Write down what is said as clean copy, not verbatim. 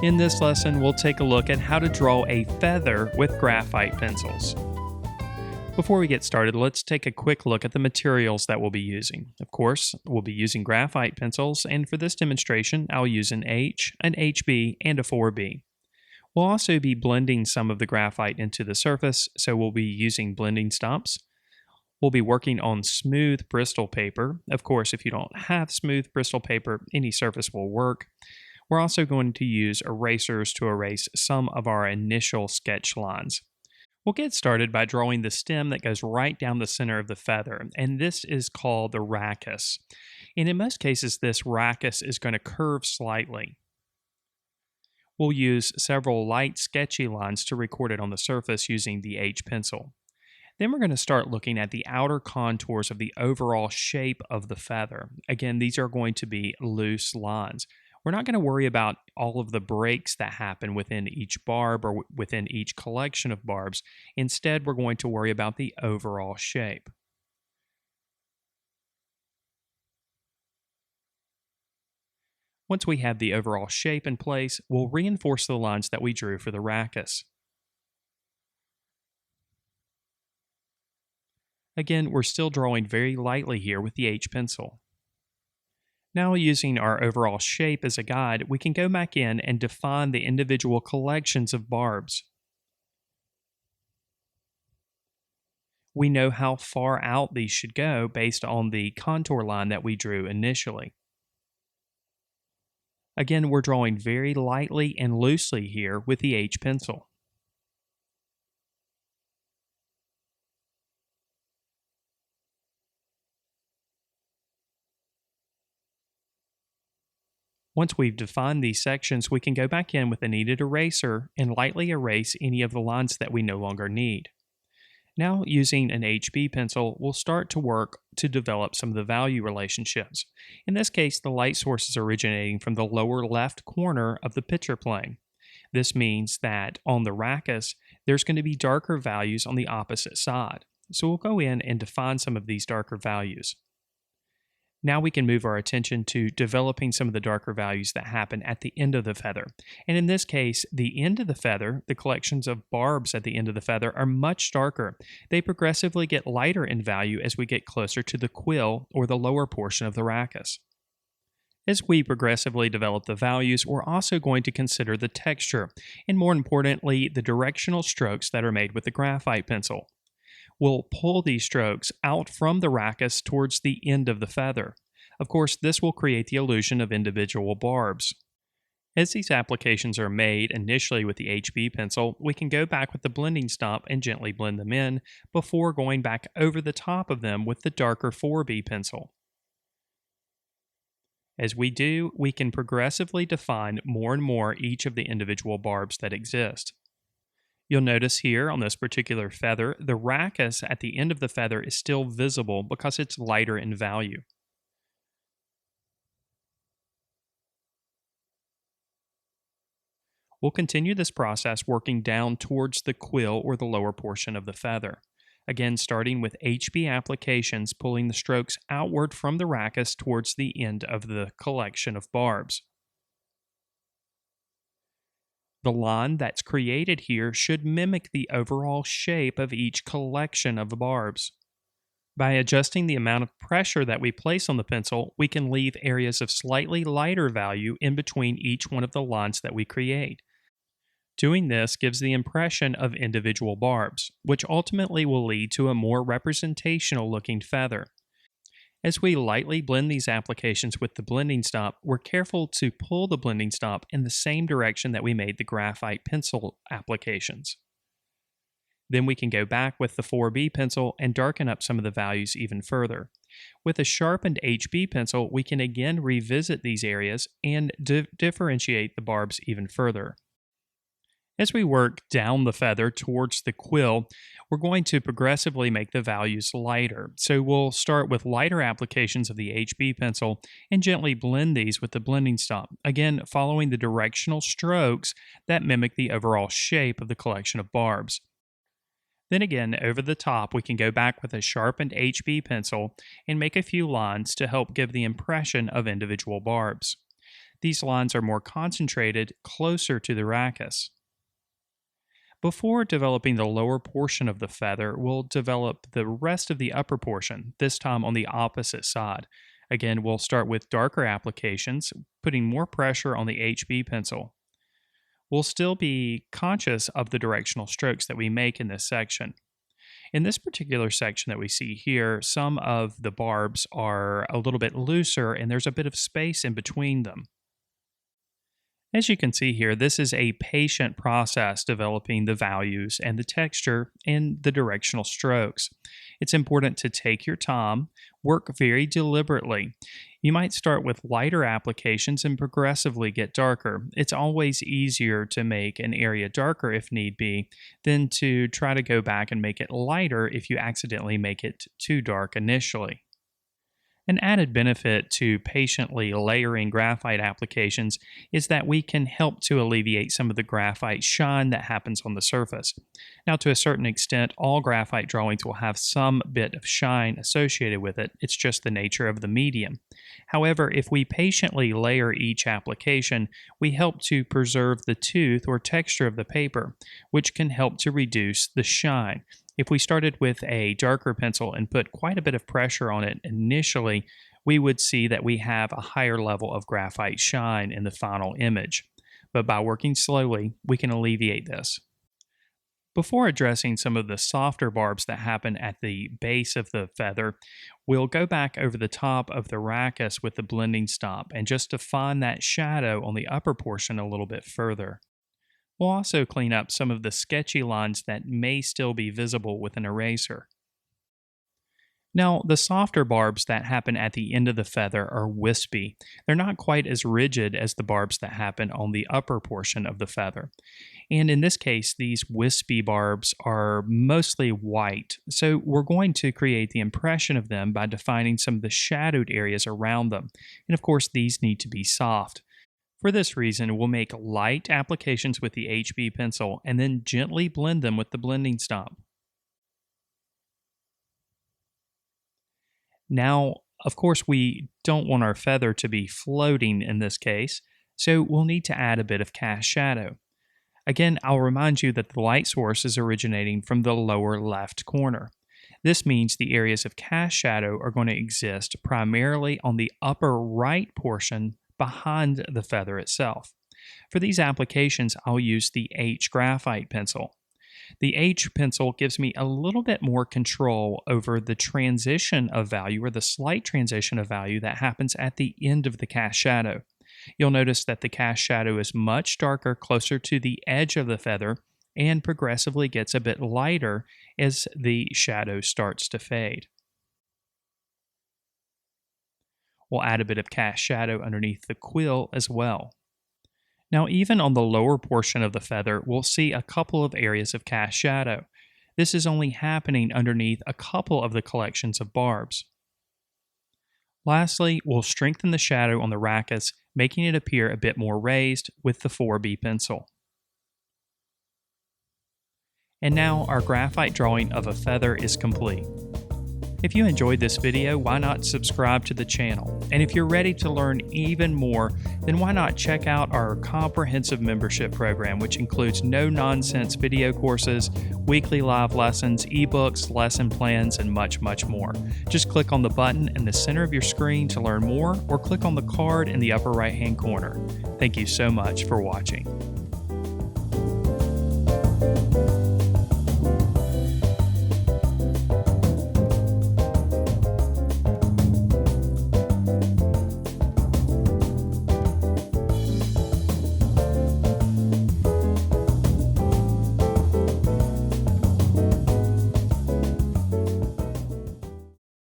In this lesson, we'll take a look at how to draw a feather with graphite pencils. Before we get started, let's take a quick look at the materials that we'll be using. Of course, we'll be using graphite pencils, and for this demonstration, I'll use an H, an HB, and a 4B. We'll also be blending some of the graphite into the surface, so we'll be using blending stops. We'll be working on smooth Bristol paper. Of course, if you don't have smooth Bristol paper, any surface will work. We're also going to use erasers to erase some of our initial sketch lines. We'll get started by drawing the stem that goes right down the center of the feather, and this is called the rachis. And in most cases, this rachis is going to curve slightly. We'll use several light sketchy lines to record it on the surface using the H pencil. Then we're going to start looking at the outer contours of the overall shape of the feather. Again, these are going to be loose lines. We're not going to worry about all of the breaks that happen within each barb or within each collection of barbs. Instead, we're going to worry about the overall shape. Once we have the overall shape in place, we'll reinforce the lines that we drew for the rachis. Again, we're still drawing very lightly here with the H pencil. Now, using our overall shape as a guide, we can go back in and define the individual collections of barbs. We know how far out these should go based on the contour line that we drew initially. Again, we're drawing very lightly and loosely here with the H pencil. Once we've defined these sections, we can go back in with a kneaded eraser and lightly erase any of the lines that we no longer need. Now, using an HB pencil, we'll start to work to develop some of the value relationships. In this case, the light source is originating from the lower left corner of the picture plane. This means that on the rachis, there's going to be darker values on the opposite side. So we'll go in and define some of these darker values. Now we can move our attention to developing some of the darker values that happen at the end of the feather. And in this case, the end of the feather, the collections of barbs at the end of the feather, are much darker. They progressively get lighter in value as we get closer to the quill or the lower portion of the rachis. As we progressively develop the values, we're also going to consider the texture, and more importantly, the directional strokes that are made with the graphite pencil. We'll pull these strokes out from the rachis towards the end of the feather. Of course, this will create the illusion of individual barbs. As these applications are made initially with the HB pencil, we can go back with the blending stop and gently blend them in before going back over the top of them with the darker 4B pencil. As we do, we can progressively define more and more each of the individual barbs that exist. You'll notice here on this particular feather, the rachis at the end of the feather is still visible because it's lighter in value. We'll continue this process working down towards the quill or the lower portion of the feather. Again, starting with HB applications, pulling the strokes outward from the rachis towards the end of the collection of barbs. The line that's created here should mimic the overall shape of each collection of barbs. By adjusting the amount of pressure that we place on the pencil, we can leave areas of slightly lighter value in between each one of the lines that we create. Doing this gives the impression of individual barbs, which ultimately will lead to a more representational looking feather. As we lightly blend these applications with the blending stop, we're careful to pull the blending stop in the same direction that we made the graphite pencil applications. Then we can go back with the 4B pencil and darken up some of the values even further. With a sharpened HB pencil, we can again revisit these areas and differentiate the barbs even further. As we work down the feather towards the quill, we're going to progressively make the values lighter. So we'll start with lighter applications of the HB pencil and gently blend these with the blending stop, again following the directional strokes that mimic the overall shape of the collection of barbs. Then again, over the top, we can go back with a sharpened HB pencil and make a few lines to help give the impression of individual barbs. These lines are more concentrated closer to the rachis. Before developing the lower portion of the feather, we'll develop the rest of the upper portion, this time on the opposite side. Again, we'll start with darker applications, putting more pressure on the HB pencil. We'll still be conscious of the directional strokes that we make in this section. In this particular section that we see here, some of the barbs are a little bit looser and there's a bit of space in between them. As you can see here, this is a patient process developing the values and the texture and the directional strokes. It's important to take your time, work very deliberately. You might start with lighter applications and progressively get darker. It's always easier to make an area darker if need be than to try to go back and make it lighter if you accidentally make it too dark initially. An added benefit to patiently layering graphite applications is that we can help to alleviate some of the graphite shine that happens on the surface. Now, to a certain extent, all graphite drawings will have some bit of shine associated with it. It's just the nature of the medium. However, if we patiently layer each application, we help to preserve the tooth or texture of the paper, which can help to reduce the shine. If we started with a darker pencil and put quite a bit of pressure on it initially, we would see that we have a higher level of graphite shine in the final image. But by working slowly, we can alleviate this. Before addressing some of the softer barbs that happen at the base of the feather, we'll go back over the top of the rachis with the blending stop and just define that shadow on the upper portion a little bit further. We'll also clean up some of the sketchy lines that may still be visible with an eraser. Now, the softer barbs that happen at the end of the feather are wispy. They're not quite as rigid as the barbs that happen on the upper portion of the feather. And in this case, these wispy barbs are mostly white, so we're going to create the impression of them by defining some of the shadowed areas around them. And of course, these need to be soft. For this reason, we'll make light applications with the HB pencil and then gently blend them with the blending stop. Now, of course, we don't want our feather to be floating in this case, so we'll need to add a bit of cast shadow. Again, I'll remind you that the light source is originating from the lower left corner. This means the areas of cast shadow are going to exist primarily on the upper right portion behind the feather itself. For these applications, I'll use the H graphite pencil. The H pencil gives me a little bit more control over the transition of value, or the slight transition of value that happens at the end of the cast shadow. You'll notice that the cast shadow is much darker closer to the edge of the feather and progressively gets a bit lighter as the shadow starts to fade. We'll add a bit of cast shadow underneath the quill as well. Now, even on the lower portion of the feather, we'll see a couple of areas of cast shadow. This is only happening underneath a couple of the collections of barbs. Lastly, we'll strengthen the shadow on the rachis, making it appear a bit more raised with the 4B pencil. And now our graphite drawing of a feather is complete. If you enjoyed this video, why not subscribe to the channel? And if you're ready to learn even more, then why not check out our comprehensive membership program, which includes no-nonsense video courses, weekly live lessons, ebooks, lesson plans, and much, much more. Just click on the button in the center of your screen to learn more, or click on the card in the upper right-hand corner. Thank you so much for watching.